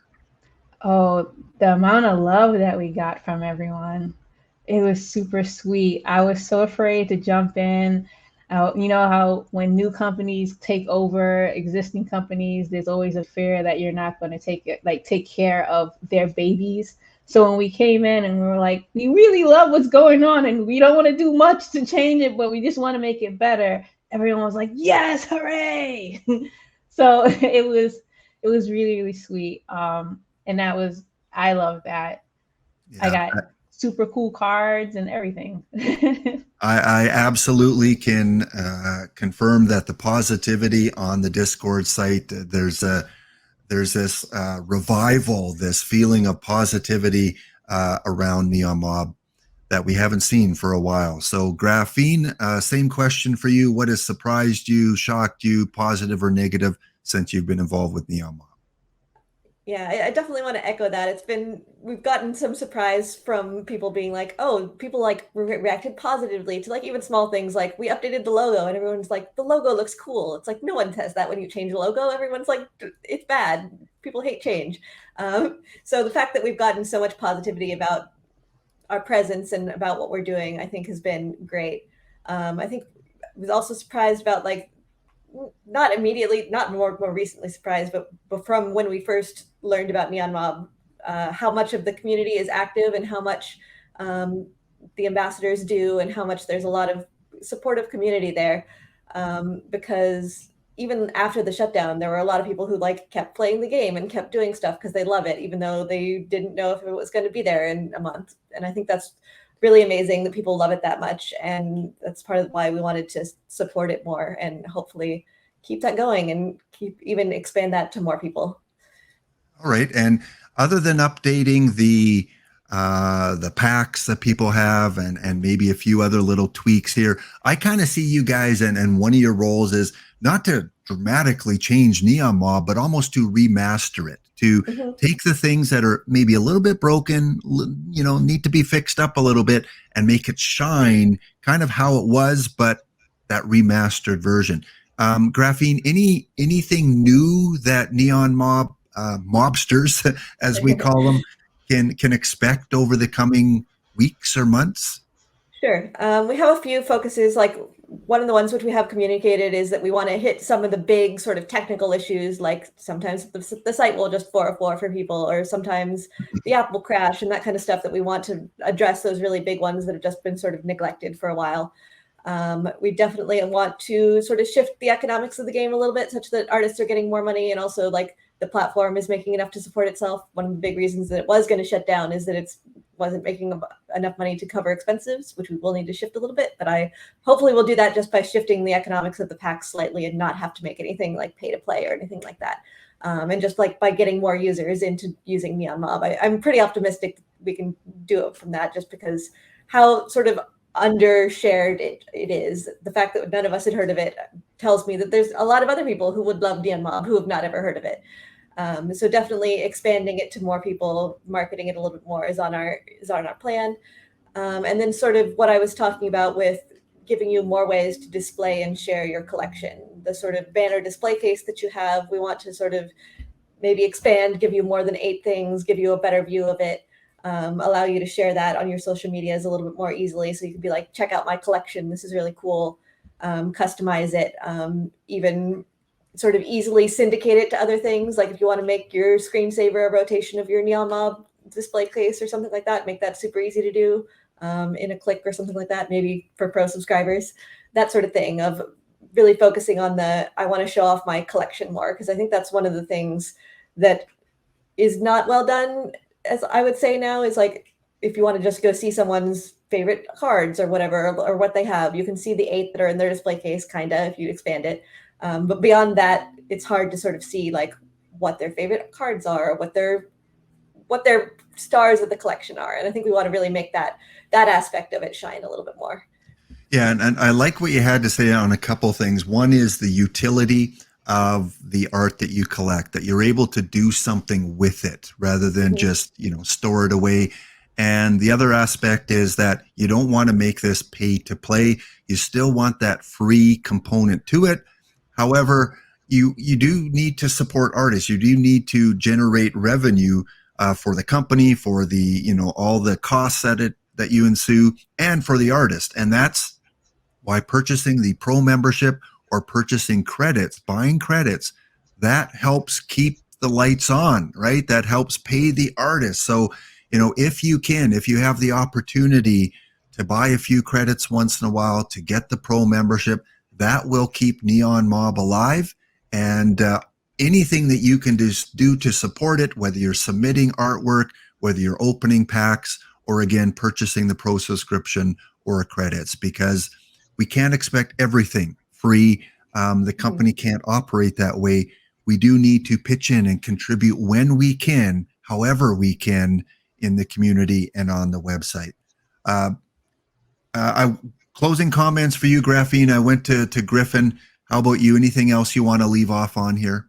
[SPEAKER 3] Oh, the amount of love that we got from everyone. It was super sweet. I was so afraid to jump in. You know how when new companies take over existing companies, there's always a fear that you're not going to take care of their babies. So when we came in and we were like, we really love what's going on and we don't want to do much to change it, but we just want to make it better, everyone was like, yes, hooray. So it was really, really sweet. And I love that. Yeah, I got super cool cards and everything.
[SPEAKER 1] I absolutely can confirm that the positivity on the Discord site, there's this revival, this feeling of positivity around NeonMob that we haven't seen for a while. So Graphene, same question for you. What has surprised you, shocked you, positive or negative, since you've been involved with NeonMob?
[SPEAKER 2] Yeah, I definitely want to echo that. We've gotten some surprise from people being like, oh, people reacted positively to even small things, like we updated the logo and everyone's like, the logo looks cool. It's like, no one says that when you change the logo. Everyone's like, it's bad. People hate change. So the fact that we've gotten so much positivity about our presence and about what we're doing, I think has been great. I think I was also surprised about not more recently surprised, but from when we first learned about NeonMob, how much of the community is active and how much the ambassadors do and how much there's a lot of supportive community there. Because even after the shutdown, there were a lot of people who kept playing the game and kept doing stuff because they love it, even though they didn't know if it was going to be there in a month. And I think that's really amazing that people love it that much. And that's part of why we wanted to support it more and hopefully keep that going and even expand that to more people.
[SPEAKER 1] All right. And other than updating the packs that people have and maybe a few other little tweaks here, I kind of see you guys, and one of your roles is not to dramatically change NeonMob, but almost to remaster it, to take the things that are maybe a little bit broken, need to be fixed up a little bit, and make it shine kind of how it was, but that remastered version. Graphene, anything new that NeonMob mobsters, as we call them, can expect over the coming weeks or months?
[SPEAKER 2] Sure. We have a few focuses. one of the ones which we have communicated is that we want to hit some of the big sort of technical issues, like sometimes the site will just 404 for people, or sometimes the app will crash and that kind of stuff, that we want to address those really big ones that have just been sort of neglected for a while. We definitely want to sort of shift the economics of the game a little bit, such that artists are getting more money, and also like the platform is making enough to support itself. One of the big reasons that it was going to shut down is that it wasn't making enough money to cover expenses, which we will need to shift a little bit. But I hopefully will do that just by shifting the economics of the packs slightly and not have to make anything like pay to play or anything like that. And just like by getting more users into using NeonMob, I'm pretty optimistic that we can do it from that, just because how sort of undershared it is. The fact that none of us had heard of it tells me that there's a lot of other people who would love NeonMob who have not ever heard of it. So definitely expanding it to more people, marketing it a little bit more is on our plan. And then sort of what I was talking about with giving you more ways to display and share your collection. The sort of banner display case that you have, we want to sort of maybe expand, give you more than 8 things, give you a better view of it, allow you to share that on your social medias a little bit more easily. So you can be like, check out my collection. This is really cool. Customize it, even sort of easily syndicate it to other things. Like if you want to make your screensaver a rotation of your NeonMob display case or something like that, make that super easy to do in a click or something like that, maybe for pro subscribers, that sort of thing, of really focusing on I want to show off my collection more, because I think that's one of the things that is not well done, as I would say now, is like, if you want to just go see someone's favorite cards or whatever, or what they have, you can see the 8 that are in their display case, kind of, if you expand it. But beyond that, it's hard to sort of see like what their favorite cards are, or what their stars of the collection are. And I think we want to really make that aspect of it shine a little bit more.
[SPEAKER 1] Yeah, and I like what you had to say on a couple things. One is the utility of the art that you collect, that you're able to do something with it rather than just, store it away. And the other aspect is that you don't want to make this pay to play. You still want that free component to it. However, you do need to support artists. You do need to generate revenue for the company, for the, all the costs that you ensue, and for the artist. And that's why purchasing the pro membership or purchasing credits, buying credits, that helps keep the lights on, right? That helps pay the artist. So, if you have the opportunity to buy a few credits once in a while to get the pro membership, that will keep NeonMob alive. And anything that you can do to support it, whether you're submitting artwork, whether you're opening packs, or again, purchasing the pro subscription or credits, because we can't expect everything free. The company can't operate that way. We do need to pitch in and contribute when we can, however we can, in the community and on the website. Closing comments for you, Graphene. I went to Griffin. How about you? Anything else you want to leave off on here?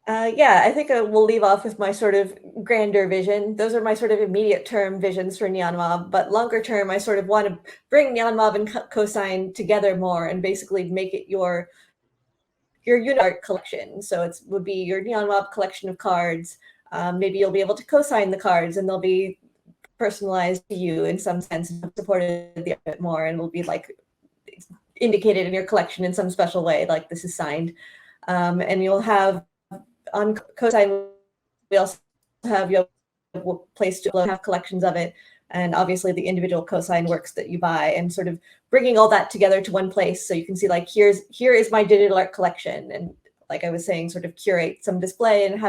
[SPEAKER 2] Yeah, I think we'll leave off with my sort of grander vision. Those are my sort of immediate term visions for NeonMob, but longer term, I sort of want to bring NeonMob and cosign together more and basically make it your unit art collection. So it would be your NeonMob collection of cards. Maybe you'll be able to cosign the cards, and they'll be personalized to you in some sense, supported a bit more, and will be like indicated in your collection in some special way, like this is signed. And you'll have on cosign, we also have your place to have collections of it, and obviously the individual cosign works that you buy, and sort of bringing all that together to one place, so you can see like here is my digital art collection, and like I was saying, sort of curate some display and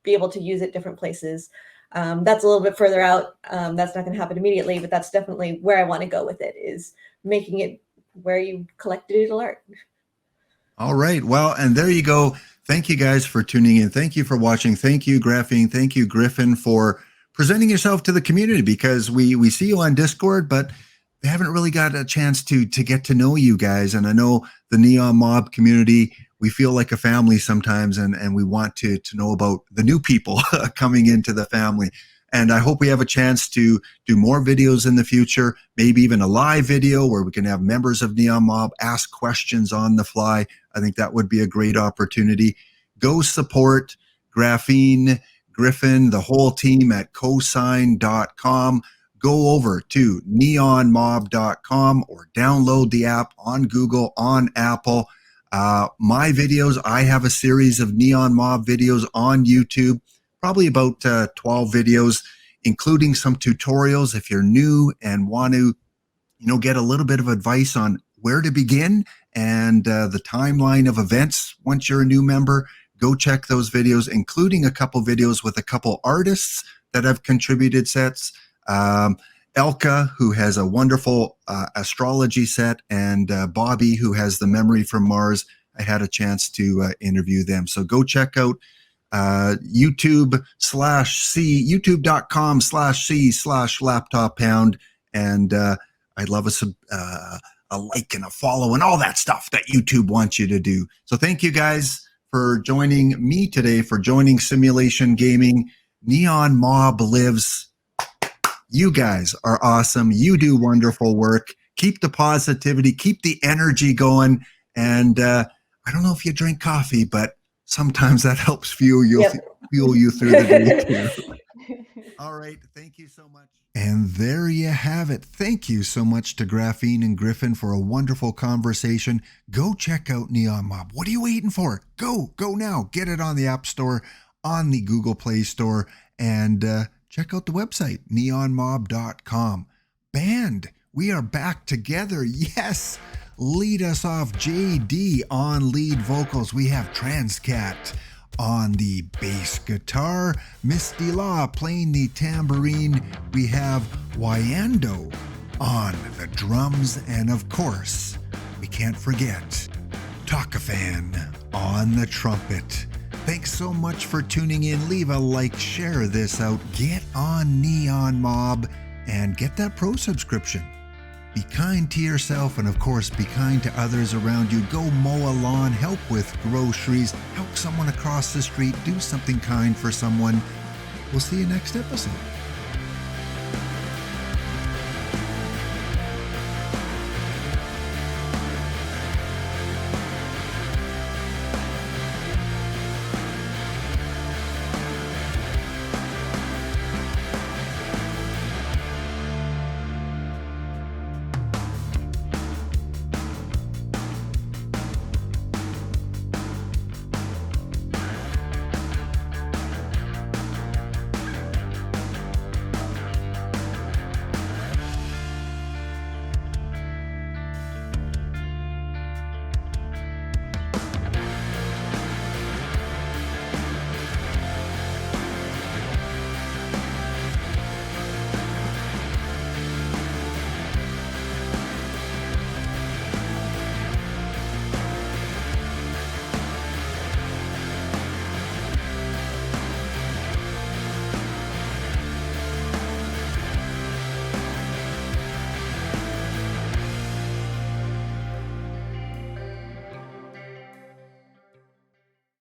[SPEAKER 2] be able to use it different places. That's a little bit further out. That's not going to happen immediately, but that's definitely where I want to go with it, is making it where you collect digital art.
[SPEAKER 1] All right. Well, and there you go. Thank you guys for tuning in. Thank you for watching. Thank you, Graphene. Thank you, Griffin, for presenting yourself to the community, because we see you on Discord, but we haven't really got a chance to get to know you guys. And I know the NeonMob community, we feel like a family sometimes, and we want to know about the new people coming into the family. And I hope we have a chance to do more videos in the future, maybe even a live video where we can have members of NeonMob ask questions on the fly. I think that would be a great opportunity. Go support Graphene, Griffin, the whole team at cosign.com. go over to neonmob.com or download the app on Google, on Apple. My videos, I have a series of NeonMob videos on YouTube, probably about 12 videos, including some tutorials if you're new and want to, get a little bit of advice on where to begin and the timeline of events once you're a new member. Go check those videos, including a couple videos with a couple artists that have contributed sets. Elka, who has a wonderful astrology set, and Bobby, who has the memory from Mars. I had a chance to interview them. So go check out youtube.com/laptoppound. And I'd love a like and a follow and all that stuff that YouTube wants you to do. So thank you guys for joining me today, for joining Simulation Gaming. NeonMob lives. You guys are awesome. You do wonderful work. Keep the positivity, keep the energy going. And I don't know if you drink coffee, but sometimes that helps fuel you through the day too. All right. Thank you so much. And there you have it. Thank you so much to Graphene and Griffin for a wonderful conversation. Go check out NeonMob. What are you waiting for? Go now. Get it on the App Store, on the Google Play Store, and check out the website, neonmob.com. Band, we are back together. Yes. Lead us off, JD on lead vocals. We have Transcat on the bass guitar, Misty Law playing the tambourine. We have Wyando on the drums, and of course, we can't forget Takafan on the trumpet. Thanks so much for tuning in. Leave a like, share this out, get on NeonMob, and get that pro subscription. Be kind to yourself, and of course, be kind to others around you. Go mow a lawn, help with groceries, help someone across the street, do something kind for someone. We'll see you next episode.